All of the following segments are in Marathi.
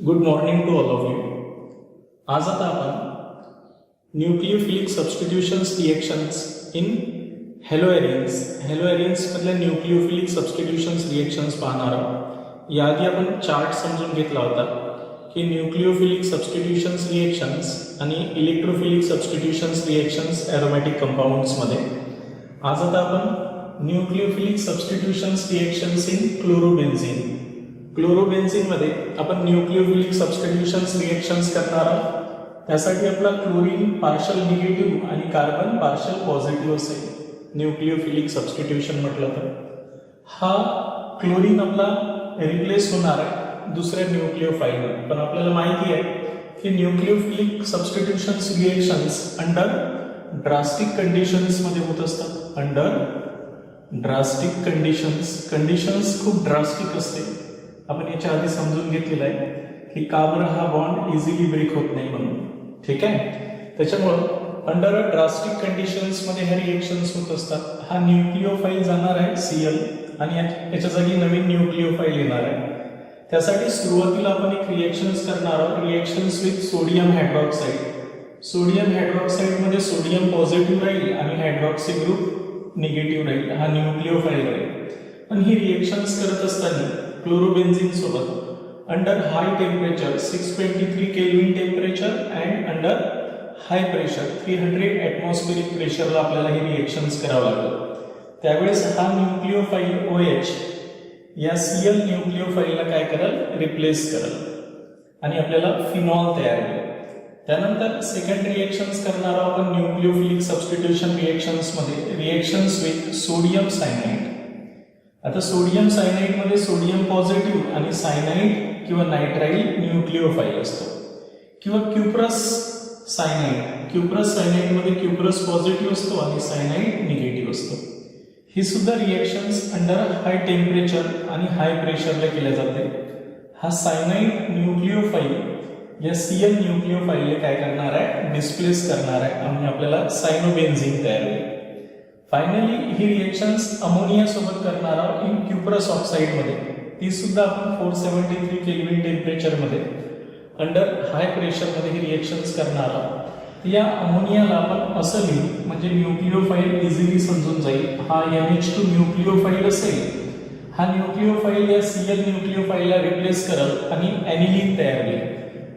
Good morning to all of you. आज आता आपण nucleophilic substitutions reactions in haloarenes मधल्या न्यूक्लियोफिलिक सबस्टिट्यूशन्स रिएक्शन्स पाहणार आहोत. याआधी आपण चार्ट समजून घेतला होता की न्यूक्लियोफिलिक सबस्टिट्यूशन्स रिएक्शन्स आणि इलेक्ट्रोफिलिक सबस्टिट्यूशन्स रिएक्शन्स एरोमॅटिक कंपाऊंड्स मध्ये. आज आता आपण न्यूक्लियोफिलिक सबस्टिट्यूशन्स रिएक्शन्स इन क्लोरोबेन्झीन मध्ये आपण न्यूक्लियोफिलिक सबस्टिट्यूशन्स रिएक्शन्स करणार आहोत. त्यासाठी आपला क्लोरीन पार्शल निगेटिव्ह आणि कार्बन पार्शल पॉझिटिव्ह असेल. न्यूक्लियोफिलिक सबस्टिट्यूशन म्हटलं तर हा क्लोरीन आपला रिप्लेस होणार आहे दुसऱ्या न्यूक्लियोफाईलने. पण आपल्याला माहिती आहे की nucleophilic substitutions reactions under drastic conditions मध्ये होत असतात. अंडर ड्रास्टिक कंडिशन्स खूप ड्रास्टिक असते. आपण याच्या आधी समजून घेतलेलं आहे की का बरं हा बॉन्ड इझिली ब्रेक होत नाही म्हणून. ठीक आहे, त्याच्यामुळं अंडर ड्रास्टिक कंडिशन्स मध्ये ह्या रिएक्शन्स होत असतात. हा न्यूक्लियोफाईल जाणार आहे Cl आणि याच्या जागी नवीन न्यूक्लियोफाईल येणार आहे. त्यासाठी सुरुवातीला आपण एक रिएक्शन्स करणार आहोत. Reactions with sodium hydroxide. Sodium hydroxide मध्ये सोडियम पॉझिटिव्ह राहील आणि हायड्रॉक्सी ग्रुप निगेटिव्ह राहील. हा न्यूक्लियोफाईल राहील. पण ही रिएक्शन्स करत असताना क्लोरोबेन्झीन सोबत under high temperature 623 kelvin temperature and under high pressure 300 atmospheric प्रेशरला आपल्याला हे रिएक्शन्स करावं लागतं. त्यावेळेस हा न्यूक्लियोफाईल OH या Cl न्यूक्लियोफाईलला काय करेल, रिप्लेस करेल आणि आपल्याला फिनॉल तयार होईल. त्यानंतर सेकंड रिएक्शन्स करणार आहोत आपण न्यूक्लियोफिलिक सबस्टिट्यूशन रिएक्शन्स मध्ये. Reactions with sodium cyanide. आता सोडियम सायनाइड मध्ये सोडियम पॉझिटिव्ह आणि सायनाइड किंवा नायट्राइल न्यूक्लियोफाईल असतो. किंवा क्युप्रस सायनाइड मध्ये क्युप्रस पॉझिटिव्ह असतो आणि सायनाइड निगेटिव्ह असतो. ही सुद्धा रिएक्शन्स अंडर हाय टेम्परेचर आणि हाय प्रेशरला केल्या जाते. हा सायनाइड न्यूक्लियोफाईल या Cl न्यूक्लियोफाईलने काय करणार आहे, डिस्प्लेस करणार आहे आणि आपल्याला सायनोबेन्झीन तयार होईल. फायनली ही रिएक्शन्स अमोनिया सोबत करणार आहोत इन क्युप्रस ऑक्साईड मध्ये. ती सुद्धा आपण 473 केल्विन टेम्परेचर मध्ये अंडर हाय प्रेशर मध्ये ही रिएक्शन्स करणार आहोत. या अमोनियाला आपण असं लिहू म्हणजे न्यूक्लियोफाईल इझिली समजून जाईल. हा NH2 न्यूक्लियोफाईल असेल. हा न्यूक्लियोफाईल या Cl न्यूक्लियोफाईलला रिप्लेस करेल आणि ॲनिलीन तयार होईल.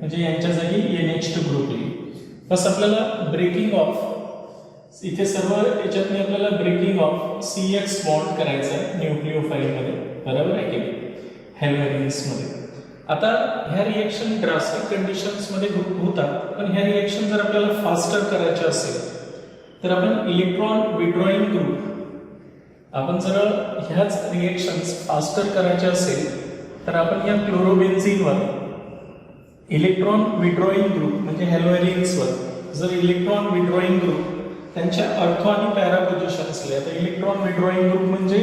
म्हणजे यांच्या जागी NH2 ग्रुप येईल. बस आपल्याला ब्रेकिंग ऑफ इथे सर्व याच्यातनी आपल्याला ब्रेकिंग ऑफ CX बॉन्ड करायचा आहे न्यूक्लियोफाईल मध्ये. बरोबर आहे की हेलोएरियन्स मध्ये. आता ह्या रिएक्शन ड्रास्टिक कंडिशन्स मध्ये होतात. पण ह्या रिएक्शन जर आपल्याला फास्टर करायच्या असेल तर आपण इलेक्ट्रॉन विड्रॉइंग ग्रुप आपण जर ह्याच रिएक्शन्स फास्टर करायच्या असेल तर आपण या क्लोरोबेन्झीनवर इलेक्ट्रॉन विड्रॉइंग ग्रुप म्हणजे हेलोएरियन्सवर जर इलेक्ट्रॉन विड्रॉइंग ग्रुप त्यांच्या अर्थो आणि पॅरा पोझिशन असले. आता इलेक्ट्रॉन विड्रॉइंग ग्रुप म्हणजे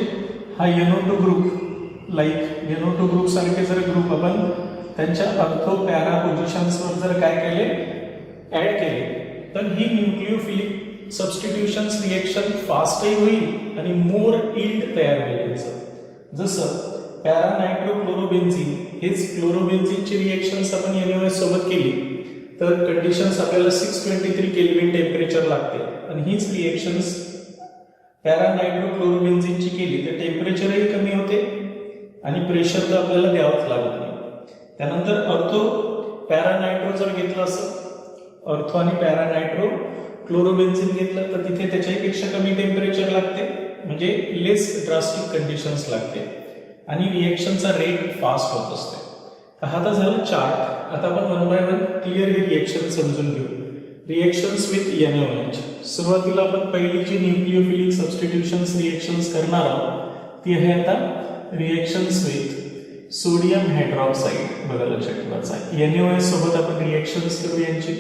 हा NO2 group like NO2 group सारखे जर ग्रुप आपण त्यांच्या अर्थो पॅरा पोझिशन्सवर जर काय केले, ऍड केले तर ही न्यूक्लियोफिलिक सबस्टिट्यूशन्स रिएक्शन फास्टही होईल आणि मोर इल्ड तयार होईल. जसं पॅरा नायट्रोक्लोरोबेन्झीन हेच क्लोरोबेन्झीनची रिएक्शन्स आपण NaOH सोबत केली तर कंडिशन्स आपल्याला 623 केल्विन टेम्परेचर लागते. आणि हीच रिएक्शन्स पॅरा नायट्रोक्लोरोबेन्झीनची केली तर टेम्परेचरही कमी होते आणि प्रेशर तर आपल्याला द्यावंच लागत नाही. त्यानंतर अर्थो पॅरा नायट्रो जर घेतलं असं अर्थो आणि पॅरा नायट्रो क्लोरोबेन्झीन घेतलं तर तिथे त्याच्यापेक्षा कमी टेम्परेचर लागते म्हणजे लेस ड्रास्टिक कंडिशन्स लागते आणि रिएक्शनचा रेट फास्ट होत असते. हा तर झालं चार्ट. आता आपण one by one clear he reaction समजून घेऊ. Reactions with NaOH. सुरुवातीला आपण पहिली जी न्यूक्लियोफिलिक सबस्टिट्यूशन्स रिएक्शन्स करणार आहोत ती आहे आता रिएक्शन्स विथ सोडियम हायड्रॉक्साईड. बघा लक्षात ठेवायचं आहे NaOH सोबत आपण रिएक्शन्स करू यांची.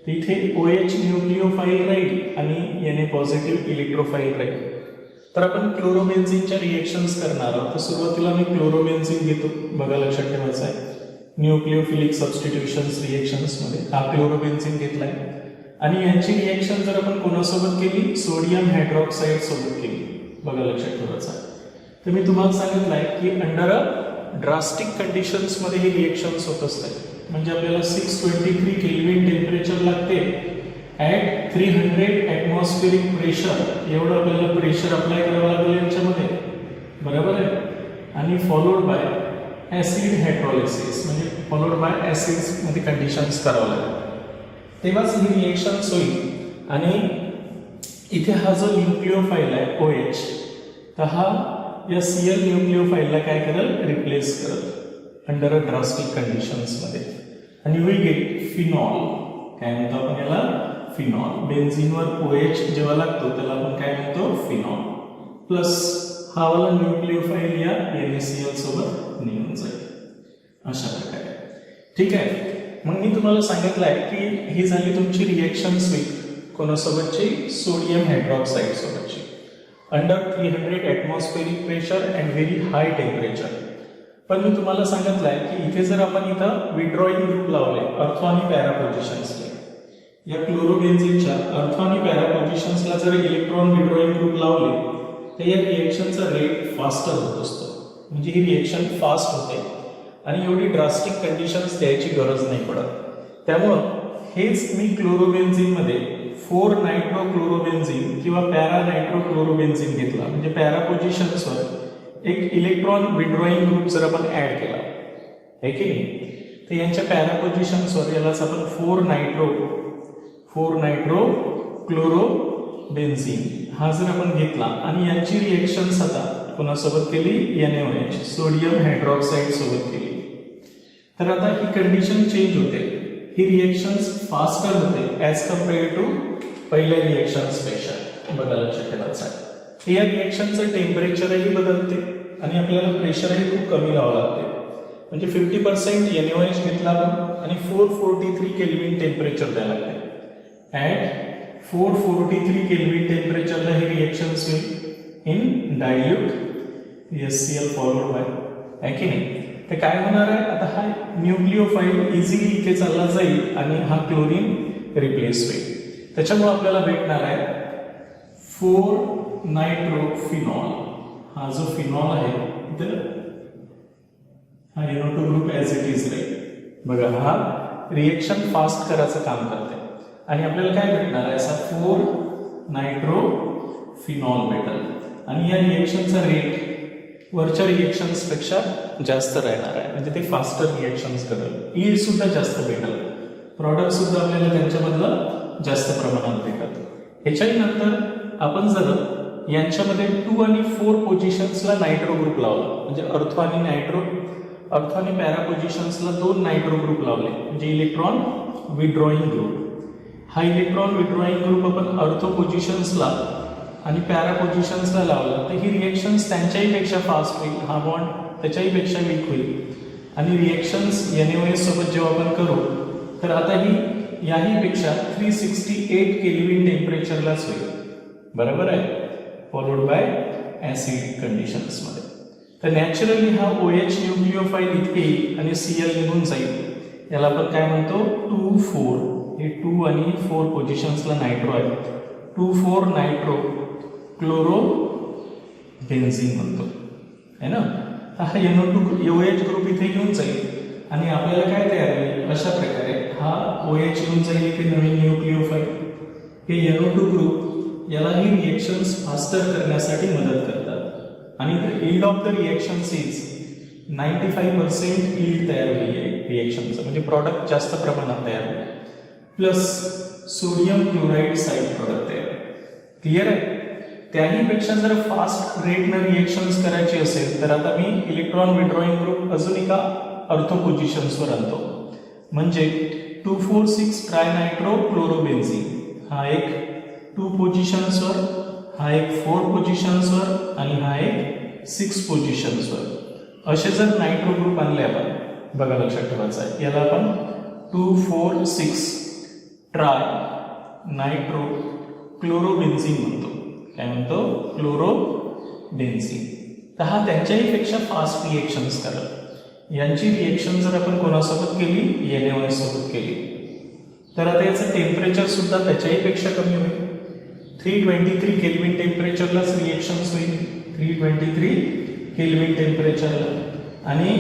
तिथे OH न्यूक्लियोफाईल राहील आणि Na पॉझिटिव्ह इलेक्ट्रोफाईल राहील. तर आपण क्लोरोबेन्झीनच्या रिएक्शन्स करणार आहोत. तर सुरुवातीला मी क्लोरोबेन्झीन घेतो. बघा लक्षात ठेवायचं आहे न्यूक्लियोफिलिक सबस्टिट्यूशन्स रिएक्शन्स मध्ये हा क्लोरोबेन्झीन घेतलाय आणि यांची रिएक्शन जर आपण कोणासोबत केली, सोडियम हायड्रॉक्साईड सोबत केली. बघा लक्षात ठेवायचं आहे. तर मी तुम्हाला सांगितलंय की अंडर ड्रास्टिक कंडिशन्स मध्ये ही रिएक्शन्स होत असतात. म्हणजे आपल्याला 623 केल्विन टेम्परेचर लागते ॲट 300 ॲटमॉस्फेरिक प्रेशर. एवढं आपल्याला प्रेशर अप्लाय करावं लागेल यांच्यामध्ये, बरोबर आहे. आणि फॉलोड बाय ॲसिड हायड्रॉलिसिस, म्हणजे फॉलोड बाय ॲसिड्समध्ये कंडिशन्स करावं लागेल, तेव्हाच ही रिएक्शन्स होईल. आणि इथे हा जो न्यूक्लिओफाईल आहे OH, तर हा या Cl न्यूक्लिओफाईलला काय करेल, रिप्लेस करेल अंडर अ ड्रास्टिक कंडिशन्समध्ये. आणि वी गेट फिनॉल. काय म्हणतो आपण याला, फिनॉल. बेन्झिनवर OH जेव्हा लागतो त्याला आपण काय म्हणतो, फिनॉल. प्लस हा वाला न्यूक्लिओफाईल या NaCl सोबत निघून जाईल अशा प्रकारे. ठीक आहे. मग मी तुम्हाला सांगितलं आहे की ही झाली तुमची रिएक्शन विथ कोणासोबतची, सोडियम हायड्रॉक्साईड सोबतची, under 300 atmospheric pressure and very high temperature. पण मी तुम्हाला सांगितलं आहे की इथे जर आपण इथं विड्रॉईंग ग्रुप लावले अर्थो आणि पॅरा पोझिशन्सला, या क्लोरोबेन्झिनच्या अर्थो आणि पॅरा पोझिशन्सला जर इलेक्ट्रॉन विड्रॉईंग ग्रुप लावले तर या रिएक्शनचा रेट फास्टर होत असतो. म्हणजे ही रिएक्शन फास्ट होते आणि एवढी ड्रास्टिक कंडिशन्स द्यायची गरज नाही पडत. त्यामुळं हेच मी क्लोरोबेन्झिनमध्ये 4 नायट्रोक्लोरोबेन्झिन किंवा पॅरा नायट्रोक्लोरोबेन्झिन घेतला. म्हणजे पॅरा पोझिशन्सवर एक इलेक्ट्रॉन विड्रॉईंग ग्रुप जर आपण ॲड केला आहे की नाही, तर यांच्या पॅरा पोझिशन्सवर यालाच आपण 4 नायट्रोक्लोरोबेन्झिन हा जर आपण घेतला आणि यांची रिएक्शन्स आता कोणासोबत केली, NaOH सोडियम हायड्रॉक्साईड सोबत केली, तर आता ही कंडिशन चेंज होते. ही रिएक्शन्स फास्टर होते ॲज कम्पेअर टू पहिल्या रिएक्शन्सपेक्षा. बघा लक्षात ठेवायचं आहे. या रिएक्शनचं टेम्परेचरही बदलते आणि आपल्याला प्रेशरही खूप कमी लावावं लागते. म्हणजे 50% NaOH घेतला आणि 443 केल्विन टेम्परेचर द्यायला लागते. ॲट 443 केल्विन टेम्परेचरला ही रिएक्शन्स होईल in dilute HCl followed by, आहे की नाही. तर काय होणार आहे, आता हा न्यूक्लिओफाईल इझिली इथे चालला जाईल आणि हा क्लोरीन रिप्लेस होईल. त्याच्यामुळे आपल्याला भेटणार आहे 4 नायट्रोफिनॉल. हा जो फिनॉल आहे तर हा NO2 group as it is राहील. बघा हा रिएक्शन फास्ट करायचं काम करते आणि आपल्याला काय भेटणार आहे, असा 4 नायट्रोफिनॉल भेटेल. आणि या रिएक्शनचा रेट वरच्या रिएक्शन्सपेक्षा जास्त राहणार आहे. म्हणजे ते फास्टर रिएक्शन्स करेल, यील्ड सुद्धा जास्त भेटेल, प्रॉडक्ट सुद्धा आपल्याला त्यांच्यामधलं जास्त प्रमाणात भेटत. ह्याच्याही नंतर आपण जर यांच्यामध्ये 2 आणि 4 पोझिशन्सला नायट्रो ग्रुप लावला, म्हणजे अर्थो आणि पॅरा पोझिशन्सला 2 नायट्रो ग्रुप लावले, म्हणजे इलेक्ट्रॉन विड्रॉईंग ग्रुप. हा इलेक्ट्रॉन विड्रॉईंग ग्रुप आपण अर्थो पोझिशन्सला आणि पॅरा पोझिशन्सला लावला तर ही रिएक्शन्स त्यांच्याही पेक्षा फास्ट होईल, हा बॉन्ड त्याच्याही पेक्षा वीक होईल. आणि रिएक्शन्स NaOH सोबत जेव्हा आपण करू तर आता ही याही पेक्षा 368 केल्विन टेम्परेचरलाच होईल, बरोबर आहे, फॉलोड बाय ॲसिड कंडिशन्समध्ये. तर नॅचरली हा OH न्यूक्लिओफाईल इथे येईल आणि Cl निघून जाईल. याला आपण काय म्हणतो, 2,4. हे 2 आणि 4 पोझिशन्सला नायट्रो आहे, 2,4 नायट्रो क्लोरो बेन्झिन म्हणतो, है ना. हा NO2 ग्रुप इथे येऊन जाईल आणि आपल्याला काय तयार होईल, अशा प्रकारे हा OH येऊन जाईल इथे नवीन न्यूक्लिओफाईल. हे NO2 ग्रुप याला ही रिएक्शन्स फास्टर करण्यासाठी मदत करतात आणि yield of the reactions is 95% yield तयार होईल रिएक्शनचं, म्हणजे प्रॉडक्ट जास्त प्रमाणात तयार होईल. Plus sodium chloride side product तयार. क्लिअर आहे. त्याही पेक्षा जर फास्ट रेटनं रिएक्शन्स करायची असेल तर आता मी इलेक्ट्रॉन विड्रॉईंग ग्रुप अजून एका अर्थो पोझिशन्सवर आणतो. म्हणजे 2,4,6 ट्रायनायट्रो क्लोरोबेन्झिन हा एक 2 पोझिशन्सवर, हा एक 4 पोझिशन्सवर आणि हा एक 6 पोझिशन्सवर. असे जर नायट्रो ग्रुप आणले आपण, बघा लक्षात ठेवायचं आहे, याला आपण 2,4,6 ट्राय नायट्रो क्लोरोबेन्झिन म्हणतो. काय म्हणतो, क्लोरोबेन्झिन. तर हा त्यांच्याही पेक्षा फास्ट रिएक्शन्स करेल. यांची रिएक्शन जर आपण कोणासोबत केली, NaOH सोबत केली, तर आता याचं टेम्परेचर सुद्धा त्याच्याही पेक्षा कमी होईल. 323 केल्विन टेम्परेचरलाच रिएक्शन्स होईल, 323 केल्विन टेम्परेचरला. आणि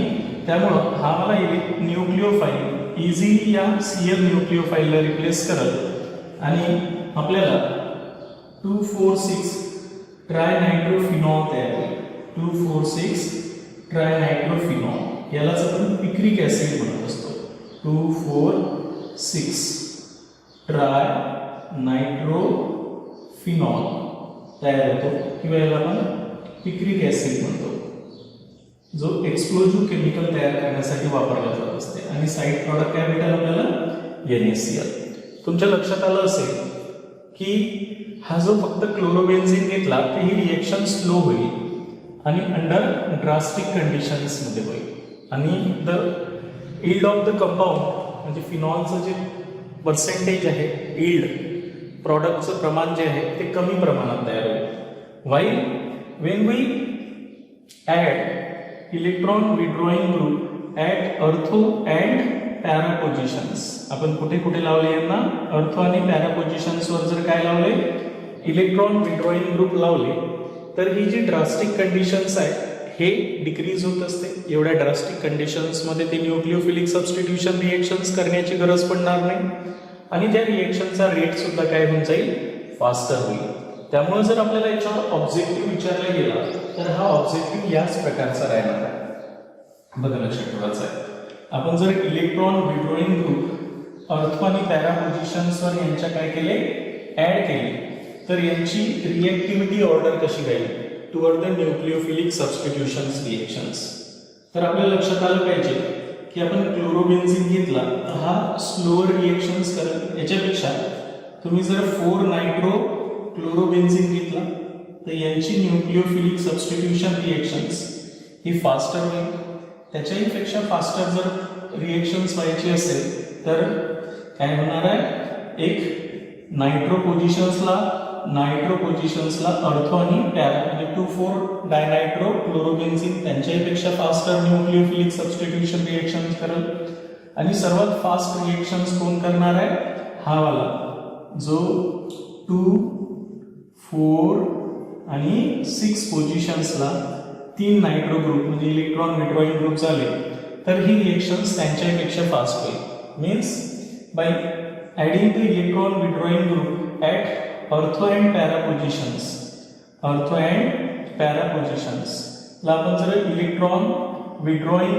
त्यामुळं हा मला न्यूक्लिओफाईल इझी या Cl न्यूक्लिओफाईलला रिप्लेस करल आणि आपल्याला 2,4,6 ट्रायनायट्रोफिनॉल तयार होईल. 2,4,6 ट्रायनायट्रोफिनॉल यालाच आपण पिक्रिक ॲसिड म्हणत असतो. 2,4,6 ट्रायनायट्रोफिनॉल तयार होतो किंवा याला आपण पिक्रिक ॲसिड म्हणतो, जो एक्सप्लोजिव्ह केमिकल तयार करण्यासाठी वापरला जात असते. आणि साईड प्रॉडक्ट काय भेटेल आपल्याला? NaCl. तुमच्या लक्षात आलं असेल की हा जो फक्त क्लोरोबेन्झीन घेतला तर ही रिएक्शन स्लो होईल आणि अंडर ड्रास्टिक कंडिशन्स मध्ये होईल आणि the yield of the compound म्हणजे फिनॉलचं जे पर्सेंटेज आहे, यील्ड प्रॉडक्टचं प्रमाण जे आहे ते कमी प्रमाणात तयार होईल. While when we add electron withdrawing group at ortho and para positions. आपण कुठे कुठे लावले यांना? अर्थो आणि पॅरा पोझिशन्सवर जर काय लावले? इलेक्ट्रॉन विड्रॉईंग ग्रुप लावले तर ही जी ड्रास्टिक कंडिशन्स आहे हे डिक्रीज होत असते. एवढ्या ड्रास्टिक कंडिशन्समध्ये ते न्यूक्लिओफिलिक सबस्टिट्यूशन रिएक्शन्स करण्याची गरज पडणार नाही आणि त्या रिएक्शनचा रेट सुद्धा काय होऊन जाईल? फास्टर होईल. त्यामुळे जर आपल्याला याच्यावर ऑब्जेक्टिव्ह विचारला गेला तर हा ऑब्जेक्टिव्ह याच प्रकारचा राहणार आहे. बघा लक्षात ठेवायचं आहे. आपण जर इलेक्ट्रॉन विड्रॉईंग ग्रुप अर्थो आणि पॅरा पोझिशन्सवर यांच्या काय केले? ऍड केले तर यांची रिएक्टिव्हिटी ऑर्डर कशी राहील? Toward the nucleophilic substitutions reactions. तर आपल्या लक्षात आलं पाहिजे की आपण क्लोरोबेन्झीन घेतला तर हा स्लोअर रिएक्शन्स करेल. याच्यापेक्षा तुम्ही जर 4-नायट्रो क्लोरोबेन्झीन घेतला तर यांची न्यूक्लिओफिलिक सबस्टिट्यूशन रिएक्शन्स ही फास्टर होईल. त्याच्याही पेक्षा फास्टर जर रिएक्शन्स व्हायची असेल तर काय होणार आहे? एक नायट्रो पोझिशन्सला अर्थो आणि पॅरा म्हणजे 2,4-डायनायट्रो क्लोरोबेन्झीन त्यांच्याही पेक्षा फास्टर न्यूक्लिओफिलिक सबस्टिट्यूशन रिएक्शन्स करेल. आणि सर्वात फास्ट रिएक्शन्स कोण करणार आहे? हा वाला जो 2, 4 आणि 6 पोझिशन्सला 3 नायट्रो ग्रुप म्हणजे इलेक्ट्रॉन विड्रॉईंग ग्रुप झाले तर ही रिएक्शन्स त्यांच्यापेक्षा फास्ट होईल. Means by adding the electron withdrawing group at ortho and para पोझिशन्सला आपण जर इलेक्ट्रॉन विड्रॉईंग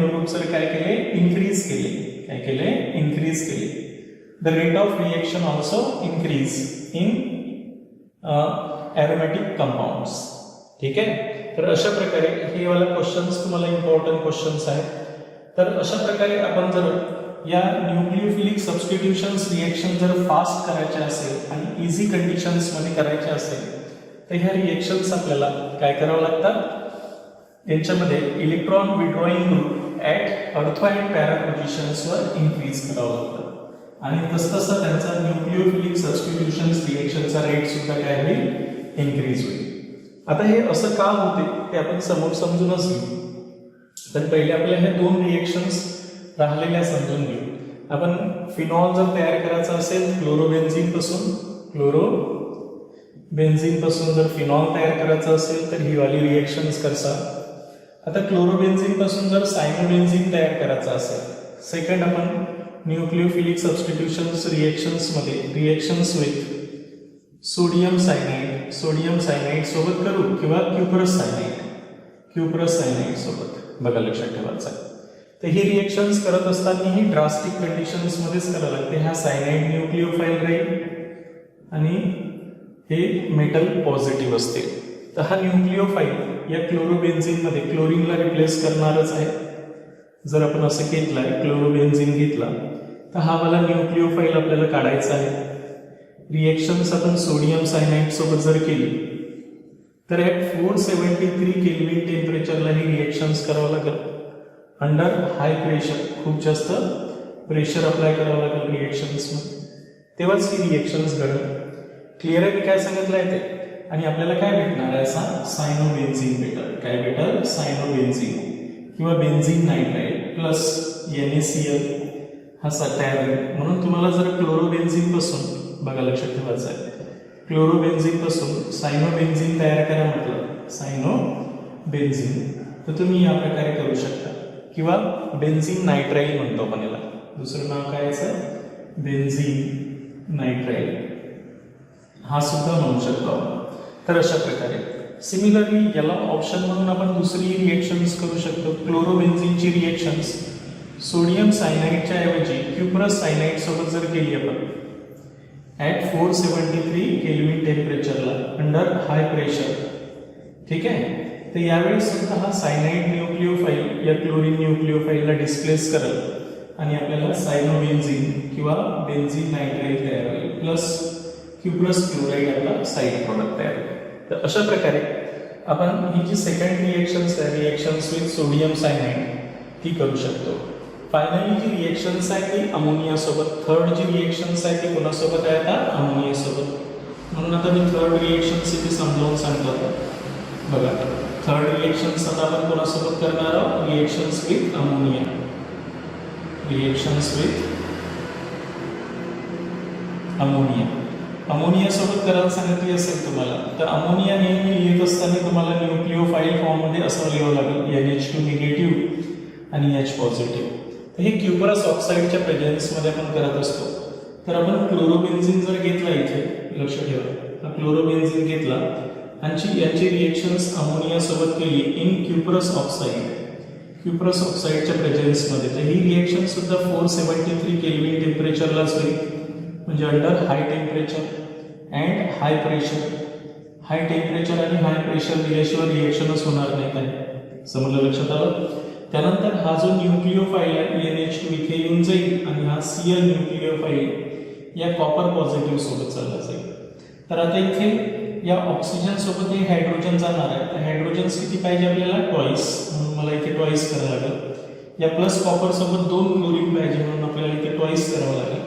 ग्रुप जर काय केले? इन्क्रीज केले. The rate of reaction also increase in aromatic compounds. ठीक आहे. तर अशा प्रकारे हे वाला क्वेश्चन्स तुम्हाला इम्पॉर्टंट क्वेश्चन्स आहेत. तर अशा प्रकारे आपण जर या न्यूक्लिओफिलिक सबस्टिट्यूशन्स रिएक्शन जर फास्ट करायचे असेल आणि इझी कंडिशन्समध्ये करायचे असेल तर ह्या रिएक्शन्स आपल्याला काय करावं लागतात? यांच्यामध्ये electron withdrawing group at ortho and para पोझिशन्सवर increase करावं लागतं आणि तसतसं त्यांचा न्यूक्लिओफिलिक सबस्टिट्यूशन्स रिएक्शनचा रेट सुद्धा काय होईल? इन्क्रीज होईल. आता हे असं का होते ते आपण समोर समजूनच घेऊ. तर पहिले आपल्याला हे 2 रिएक्शन्स राहिलेल्या समजून घेऊ. आपण फिनॉल जर तयार करायचा असेल क्लोरोबेन्झीन पासून जर फिनॉल तयार करायचं असेल तर ही वाली रिएक्शन्स करसा. आता क्लोरोबेन्झीन पासून जर सायनोबेन्झीन तयार करायचं असेल, सेकंड आपण न्यूक्लिओफिलिक सबस्टिट्यूशन्स रिएक्शन्समध्ये रिएक्शन्स विथ सोडियम सायनाइड सोबत करू किंवा क्युप्रस सायनाइड सोबत. बघा लक्षात ठेवायचं आहे. तर ही रिएक्शन्स करत असताना ही ड्रास्टिक कंडिशन्समध्येच करावं लागते. हा सायनाइड न्यूक्लिओफाईल राहील आणि हे मेटल पॉझिटिव्ह असते. तर हा न्यूक्लिओफाईल या क्लोरोबेन्झीनमध्ये क्लोरीनला रिप्लेस करणारच आहे. जर आपण असं घेतलं क्लोरोबेन्झीन घेतला तर हा वाला न्यूक्लिओफाईल आपल्याला काढायचा आहे. रिएक्शन्स आपण सोडियम सायनाइड सोबत जर केली तर ॲट 473 केल्विन टेम्परेचरला ही रिएक्शन्स करावं लागेल. अंडर हाय प्रेशर, खूप जास्त प्रेशर अप्लाय करावं लागेल रिएक्शन्समध्ये, तेव्हाच ही रिएक्शन्स घडेल. क्लिअर आहे की काय सांगितलं आहे ते? आणि आपल्याला काय भेटणार आहे? असा सायनोबेन्झीन भेटेल. काय भेटेल? सायनोबेन्झीन किंवा बेन्झीन नायट्राइड प्लस NaCl हा तयार होईल. म्हणून तुम्हाला जर क्लोरोबेन्झीन पासून, बघा लक्षात ठेवायचं आहे, क्लोरोबेन्झीन पासून सायनोबेन्झीन तयार करा म्हटलं, सायनोबेन्झीन, तर तुम्ही या प्रकारे करू शकता किंवा बेन्झीन नायट्राईल म्हणतो आपण याला. दुसरं नाव काय याचं? बेन्झीन नायट्राईल हा सुद्धा म्हणू शकतो आपण. तर अशा प्रकारे सिमिलरली याला ऑप्शन म्हणून आपण दुसरी रिएक्शन्स करू शकतो. क्लोरोबेन्झीनची रिएक्शन्स सोडियम सायनाइडच्या ऐवजी क्युप्रस सायनाइड सोबत जर केली आपण ॲट 473 केल्विन टेम्परेचरला अंडर हाय प्रेशर, ठीक आहे, तर यावेळेस सुद्धा हा सायनाइड न्यूक्लिओफाईल या क्लोरीन न्यूक्लिओफाईलला डिस्प्लेस करेल आणि आपल्याला सायनोबेन्झीन किंवा बेन्झीन नायट्राईल तयार होईल प्लस क्युप्रस क्लोराईड आपला साईड प्रॉडक्ट तयार होईल. तर अशा प्रकारे आपण ही जी सेकंड रिएक्शन्स आहे, रिएक्शन्स विथ सोडियम सायनाइड, ती करू शकतो. फायनली जी रिएक्शन्स आहे ती अमोनिया सोबत. थर्ड जी रिएक्शन्स आहे ती कोणासोबत आहे? आता अमोनिया सोबत. म्हणून आता मी थर्ड रिएक्शन्स इथे समजावून सांगतो. आता बघा, थर्ड रिएक्शन्स आता आपण कोणासोबत करणार आहोत? Reactions with ammonia. Reactions with ammonia. Ammonia सोबत करायला सांगितली असेल तुम्हाला, तर अमोनिया नेहमी लिहित असताना तुम्हाला न्यूक्लिओफाईल फॉर्ममध्ये असं लिहावं लागेल, NH2 निगेटिव्ह आणि H पॉझिटिव्ह. तर हे क्युप्रस ऑक्साईडच्या प्रेझेन्समध्ये आपण करत असतो. तर आपण क्लोरोबेन्झीन जर घेतला, इथे लक्ष ठेवा, क्लोरोबेन्झीन घेतला आणि यांची रिएक्शन्स अमोनिया सोबत केली इन क्युप्रस ऑक्साईड, क्युप्रस ऑक्साईडच्या प्रेझेन्समध्ये, तर ही रिएक्शन सुद्धा 473 केल्विन टेम्परेचरलाच होईल, म्हणजे under high temperature and high pressure. High temperature आणि हाय प्रेशर दिल्याशिवाय रिएक्शनच होणार नाही. काय समजलं? लक्षात आलं? त्यानंतर हा जो न्यूक्लिओफाईल आहे NH2 इथे येऊन जाईल आणि हा Cl न्यूक्लिओफाईल या कॉपर पॉझिटिव्ह सोबत चालला जाईल. तर आता इथे या ऑक्सिजन सोबत हे हायड्रोजन जाणार आहे, तर हायड्रोजन्स किती पाहिजे आपल्याला? ट्वाईस, म्हणून मला इथे ट्वाईस करावं लागेल. या प्लस कॉपर सोबत 2 क्लोरीन पाहिजे, म्हणून आपल्याला इथे ट्वाईस करावं लागेल.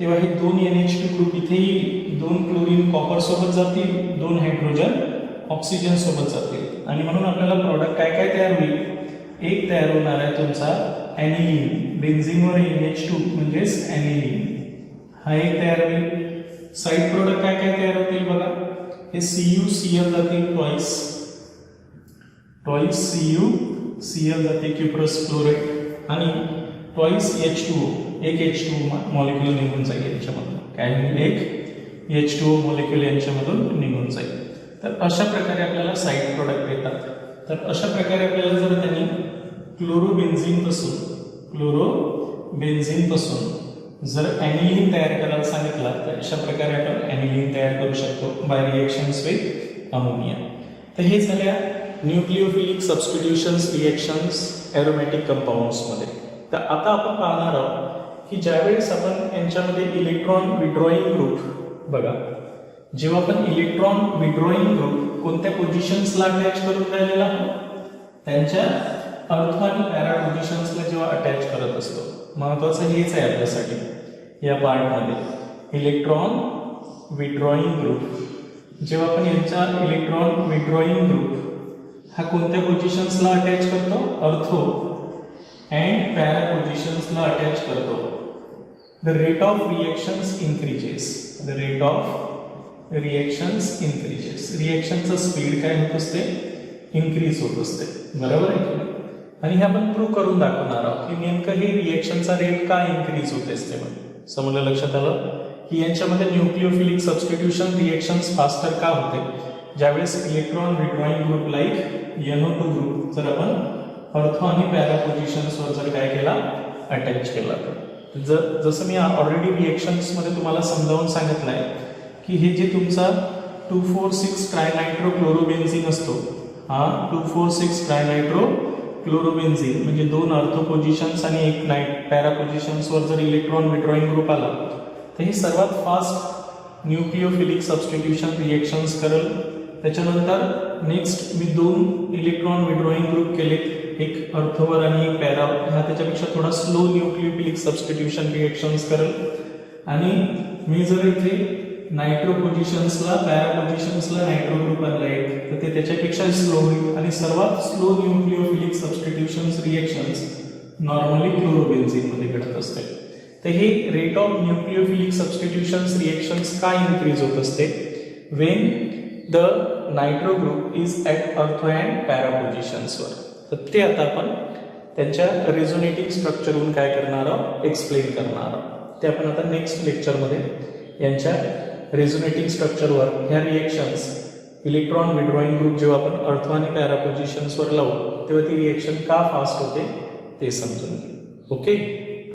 तेव्हा हे 2 NH2 ग्रुप इथे येईल, 2 क्लोरीन कॉपर सोबत जातील, 2 हायड्रोजन ऑक्सिजन सोबत जातील आणि म्हणून आपल्याला प्रॉडक्ट काय काय तयार होईल? एक तयार होणार आहे तुमचा ॲनिलीन. बेन्झीनवर NH2 म्हणजेच ॲनिलीन हा एक तयार होईल. साईड प्रोडक्ट काय काय तयार होतील बघा, हे CuCl जातील ट्वाईस, ट्वाईस CuCl जाते क्युप्रस क्लोराईड आणि ट्वाईस H2O, एक H2O मॉलिक्यूल निघून जाईल याच्यामधून. काय होईल? एक H2O मॉलिक्यूल यांच्यामधून निघून जाईल. तर अशा प्रकारे आपल्याला साईड प्रोडक्ट येतात. तर अशा प्रकारे आपल्याला जर त्यांनी क्लोरोबेन्झीन पासून जर ॲनिलीन तयार करायला सांगितला, तर अशा प्रकारे आपण ॲनिलीन तयार करू शकतो बाय रिएक्शन्स विथ अमोनिया. तर हे झाल्या न्यूक्लिओफिलिक सबस्टिट्यूशन्स रिएक्शन्स एरोमॅटिक कंपाऊंड्समध्ये. तर आता आपण पाहणार आहोत की ज्यावेळेस आपण यांच्यामध्ये इलेक्ट्रॉन विड्रॉईंग ग्रुप, बघा, जेव्हा आपण इलेक्ट्रॉन विड्रॉईंग ग्रुप कोणत्या पोझिशन्सला अटॅच करून राहिलेला आहोत? त्यांच्या अर्थ आणि पॅरा पोझिशन्सला जेव्हा अटॅच करत असतो. महत्वाचं हेच आहे आपल्यासाठी या पार्टमध्ये. इलेक्ट्रॉन विड्रॉईंग ग्रुप, जेव्हा आपण यांचा इलेक्ट्रॉन विड्रॉईंग ग्रुप हा कोणत्या पोझिशन्सला अटॅच करतो? अर्थो अँड पॅरा पोझिशन्सला अटॅच करतो. The rate of reactions increases. The rate of reactions increases. रिएक्शनचं स्पीड काय होत असते? इन्क्रीज होत असते. बरोबर आहे की? आणि हे आपण प्रूव्ह करून दाखवणार आहोत की नेमकं हे रिएक्शनचा रेट का इन्क्रीज होत असते. म्हणजे समजलं? लक्षात आलं की यांच्यामध्ये न्यूक्लिओफिलिक सबस्टिट्यूशन रिएक्शन्स फास्टर का होते? ज्यावेळेस electron withdrawing group like NO2 group जर आपण अर्थो आणि पॅरा पोझिशन्सवर जर काय केला? अटॅच केला. तर जसं मी ऑलरेडी रिएक्शन्समध्ये तुम्हाला समजावून सांगितलं आहे की हे जे तुमचा 2,4,6 ट्रायनायट्रो क्लोरोबेन्झीन असतो, हा 2,4,6 ट्रायनायट्रो क्लोरोबेन्झीन म्हणजे 2 अर्थो पोझिशन्स आणि 1 पॅरा पोझिशन्सवर जर इलेक्ट्रॉन विड्रॉईंग ग्रुप आला, तर हे सर्वात फास्ट न्यूक्लिओफिलिक सबस्टिट्यूशन रिएक्शन्स करेल. त्याच्यानंतर नेक्स्ट मी 2 इलेक्ट्रॉन विड्रॉईंग ग्रुप केले, एक अर्थोवर आणि एक पॅरा, हा त्याच्यापेक्षा थोडा स्लो न्यूक्लिओफिलिक सबस्टिट्यूशन रिएक्शन्स करेल. आणि मी जर इथे नायट्रो पोझिशन्सला पॅरा पोझिशन्सला नायट्रो ग्रुप आणला एक, तर ते त्याच्यापेक्षा स्लो होईल. आणि सर्वात slow nucleophilic substitutions reactions normally क्लोरोबेन्झीनमध्ये घडत असते. तर हे rate of nucleophilic substitutions reactions का इन्क्रीज होत असते? Wien the nitro group is at ortho and para पोझिशन्सवर. तर ते आता आपण त्यांच्या रेझोनेटिंग स्ट्रक्चरवरून काय करणार आहोत, एक्सप्लेन करणार आहोत. ते आपण आता नेक्स्ट लेक्चरमध्ये यांच्या रेझोनेटिंग स्ट्रक्चरवर ह्या रिएक्शन्स इलेक्ट्रॉन विड्रॉइंग ग्रुप जेव्हा आपण अर्थो आणि पॅरा पोझिशन्सवर लावू तेव्हा ती रिएक्शन का फास्ट होते ते समजून घेऊ. ओके.